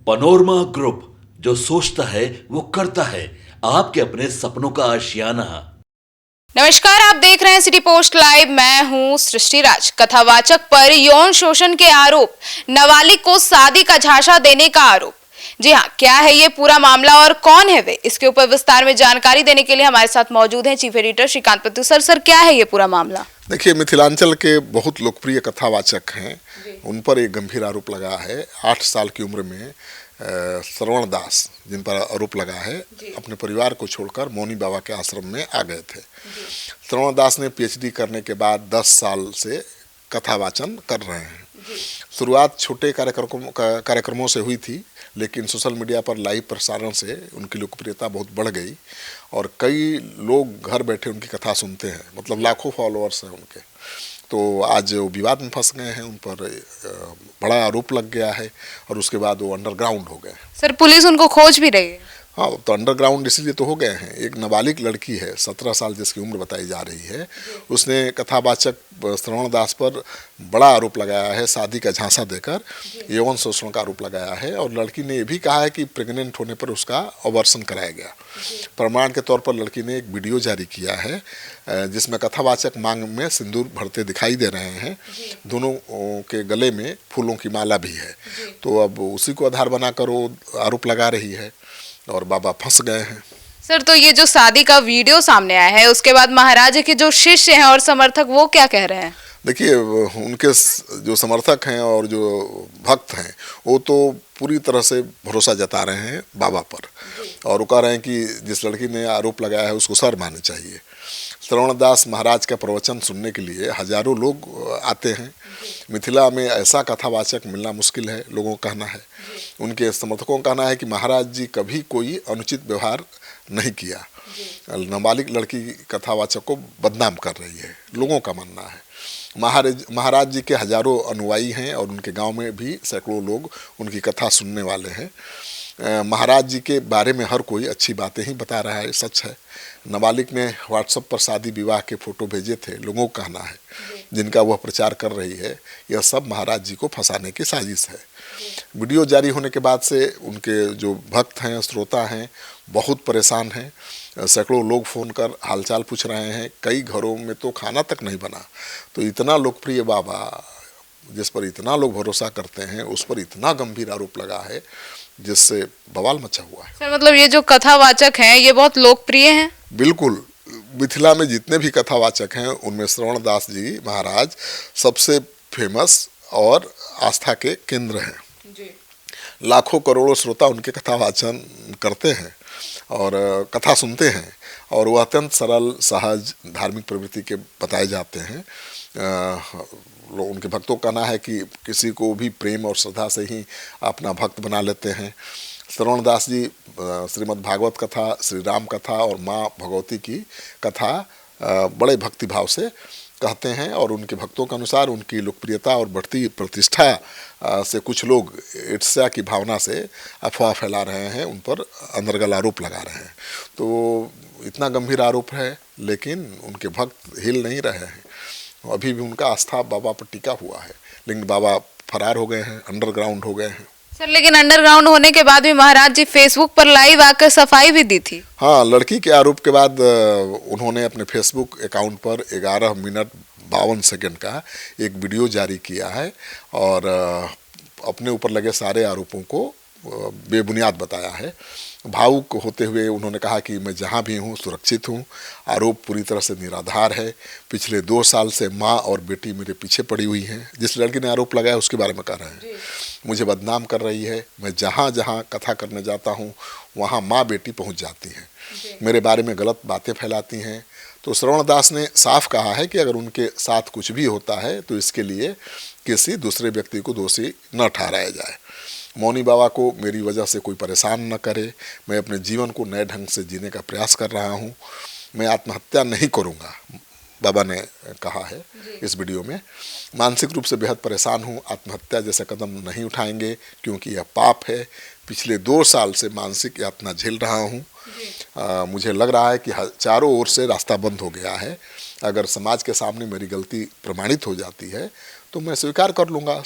Panorama group, जो सोचता है वो करता है। आपके अपने सपनों का आशियाना। नमस्कार, आप देख रहे हैं सिटी पोस्ट लाइव। मैं हूं सृष्टि राज। कथावाचक पर यौन शोषण के आरोप, नाबालिग को शादी का झांसा देने का आरोप। जी हां, क्या है ये पूरा मामला और कौन है वे, इसके ऊपर विस्तार में जानकारी देने के लिए हमारे साथ मौजूद हैं chief editor Shrikant पत्तू sir. Sir, क्या है ये पूरा मामला? देखिए, मिथिलांचल के बहुत लोकप्रिय कथावाचक हैं, उन पर एक गंभीर आरोप लगा है। 8 साल की उम्र में श्रवण दास, जिन पर आरोप लगा है, अपने परिवार को छोड़कर मौनी बाबा के आश्रम में आ गए थे। श्रवण दास ने पीएचडी करने के बाद 10 साल से कथावाचन कर रहे हैं। शुरुआत छोटे कार्यक्रमों से हुई थी, लेकिन सोशल मीडिया पर लाइव प्रसारण से उनकी लोकप्रियता बहुत बढ़ गई और कई लोग घर बैठे उनकी कथा सुनते हैं। मतलब लाखों फॉलोअर्स हैं उनके। तो आज वो विवाद में फंस गए हैं, उन पर बड़ा आरोप लग गया है और उसके बाद वो अंडरग्राउंड हो गए। सर, पुलिस उनको खोज भी रही है। हाँ, तो अंडरग्राउंड इसलिए तो हो गए हैं। एक नाबालिग लड़की है, 17 साल जिसकी उम्र बताई जा रही है, उसने कथावाचक श्रवण दास पर बड़ा आरोप लगाया है, शादी का झांसा देकर यौन शोषण का आरोप लगाया है। और लड़की ने ये भी कहा है कि प्रेग्नेंट होने पर उसका अबॉर्शन कराया गया। प्रमाण के तौर पर लड़की ने एक वीडियो जारी किया है जिसमें कथावाचक मांग में सिंदूर भरते दिखाई दे रहे हैं। दोनों के गले में फूलों की माला भी है। तो अब उसी को आधार बनाकर वो आरोप लगा रही है और बाबा फंस गए हैं। सर, तो ये जो शादी का वीडियो सामने आया है, उसके बाद महाराज के जो शिष्य हैं और समर्थक, वो क्या कह रहे हैं? देखिए, उनके जो समर्थक हैं और जो भक्त हैं, वो तो पूरी तरह से भरोसा जता रहे हैं बाबा पर और वो कह रहे हैं कि जिस लड़की ने आरोप लगाया है उसको सर मानना चाहिए। श्रवण दास महाराज का प्रवचन सुनने के लिए हजारों लोग आते हैं। मिथिला में ऐसा कथावाचक मिलना मुश्किल है, लोगों का कहना है। उनके समर्थकों का कहना है कि महाराज जी कभी कोई अनुचित व्यवहार नहीं किया। नाबालिग लड़की कथावाचक को बदनाम कर रही है, लोगों का मानना है। महाराज जी के हजारों अनुयायी हैं और उनके गांव में भी सैकड़ों लोग उनकी कथा सुनने वाले हैं। महाराज जी के बारे में हर कोई अच्छी बातें ही बता रहा है, सच है। नाबालिग ने व्हाट्सएप पर शादी विवाह के फोटो भेजे थे, लोगों का कहना है, जिनका वह प्रचार कर रही है। यह सब महाराज जी को फंसाने की साजिश है। वीडियो जारी होने के बाद से उनके जो भक्त हैं, श्रोता हैं, बहुत परेशान हैं। सैकड़ों लोग फ़ोन कर हालचाल पूछ रहे हैं। कई घरों में तो खाना तक नहीं बना। तो इतना लोकप्रिय बाबा, जिस पर इतना लोग भरोसा करते हैं, उस पर इतना गंभीर आरोप लगा है जिससे बवाल मचा हुआ है। सर, मतलब ये जो कथावाचक हैं, ये बहुत लोकप्रिय हैं? बिल्कुल। मिथिला में जितने भी कथावाचक हैं, उनमें श्रवण दास जी महाराज सबसे फेमस और आस्था के केंद्र हैं। लाखों करोड़ों श्रोता उनके कथावाचन करते हैं और कथा सुनते हैं और वह अत्यंत सरल, सहज, धार्मिक प्रवृत्ति के बताए जाते हैं। उनके भक्तों का कहना है कि किसी को भी प्रेम और श्रद्धा से ही अपना भक्त बना लेते हैं। श्रवण दास जी श्रीमद् भागवत कथा, श्री राम कथा और माँ भगवती की कथा बड़े भक्तिभाव से कहते हैं और उनके भक्तों के अनुसार उनकी लोकप्रियता और बढ़ती प्रतिष्ठा से कुछ लोग ईर्ष्या की भावना से अफवाह फैला रहे हैं, उन पर अनर्गल आरोप लगा रहे हैं। तो इतना गंभीर आरोप है, लेकिन उनके भक्त हिल नहीं रहे हैं। अभी भी उनका आस्था बाबा पर टिका हुआ है, लेकिन बाबा फरार हो गए हैं, अंडरग्राउंड हो गए हैं। सर, लेकिन अंडरग्राउंड होने के बाद भी महाराज जी फेसबुक पर लाइव आकर सफाई भी दी थी। हाँ, लड़की के आरोप के बाद उन्होंने अपने फेसबुक अकाउंट पर 11 मिनट 52 सेकंड का एक वीडियो जारी किया है और अपने ऊपर लगे सारे आरोपों को बेबुनियाद बताया है। भावुक होते हुए उन्होंने कहा कि मैं जहाँ भी हूँ सुरक्षित हूँ, आरोप पूरी तरह से निराधार है। पिछले 2 साल से माँ और बेटी मेरे पीछे पड़ी हुई हैं। जिस लड़की ने आरोप लगाया उसके बारे में कह रहे हैं, मुझे बदनाम कर रही है। मैं जहाँ जहाँ कथा करने जाता हूँ वहाँ माँ बेटी पहुँच जाती हैं, मेरे बारे में गलत बातें फैलाती हैं। तो श्रवण दास ने साफ कहा है कि अगर उनके साथ कुछ भी होता है तो इसके लिए किसी दूसरे व्यक्ति को दोषी न ठहराया जाए। मौनी बाबा को मेरी वजह से कोई परेशान न करे। मैं अपने जीवन को नए ढंग से जीने का प्रयास कर रहा हूँ। मैं आत्महत्या नहीं करूँगा, बाबा ने कहा है इस वीडियो में। मानसिक रूप से बेहद परेशान हूँ, आत्महत्या जैसा कदम नहीं उठाएंगे क्योंकि यह पाप है। पिछले 2 साल से मानसिक यातना झेल रहा हूँ। मुझे लग रहा है कि चारों ओर से रास्ता बंद हो गया है। अगर समाज के सामने मेरी गलती प्रमाणित हो जाती है तो मैं स्वीकार कर लूँगा।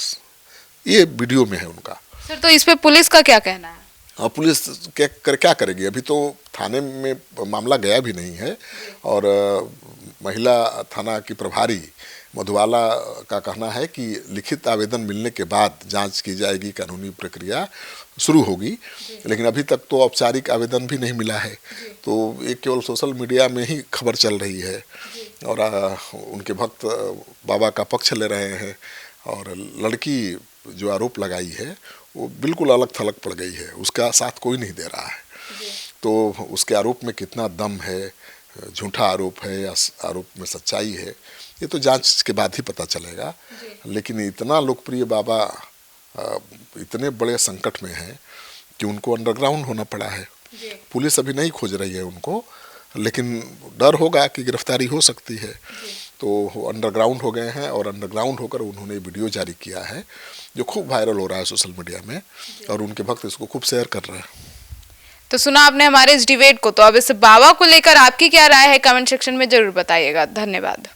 ये वीडियो में है उनका। सर तो इस पे पुलिस का क्या कहना है? पुलिस क्या करेगी? अभी तो थाने में मामला गया भी नहीं है और महिला थाना की प्रभारी मधुबाला का कहना है कि लिखित आवेदन मिलने के बाद जांच की जाएगी, कानूनी प्रक्रिया शुरू होगी, लेकिन अभी तक तो औपचारिक आवेदन भी नहीं मिला है। तो ये केवल सोशल मीडिया में ही खबर चल रही है और उनके भक्त बाबा का पक्ष ले रहे हैं और लड़की जो आरोप लगाई है वो बिल्कुल अलग थलग पड़ गई है, उसका साथ कोई नहीं दे रहा है। तो उसके आरोप में कितना दम है, झूठा आरोप है या आरोप में सच्चाई है, ये तो जांच के बाद ही पता चलेगा। लेकिन इतना लोकप्रिय बाबा इतने बड़े संकट में हैं कि उनको अंडरग्राउंड होना पड़ा है। पुलिस अभी नहीं खोज रही है उनको, लेकिन डर होगा कि गिरफ्तारी हो सकती है, तो अंडरग्राउंड हो गए हैं और अंडरग्राउंड होकर उन्होंने वीडियो जारी किया है जो खूब वायरल हो रहा है सोशल मीडिया में और उनके भक्त इसको खूब शेयर कर रहे हैं। तो सुना आपने हमारे इस डिबेट को, तो अब इस बाबा को लेकर आपकी क्या राय है कमेंट सेक्शन में जरूर बताइएगा। धन्यवाद।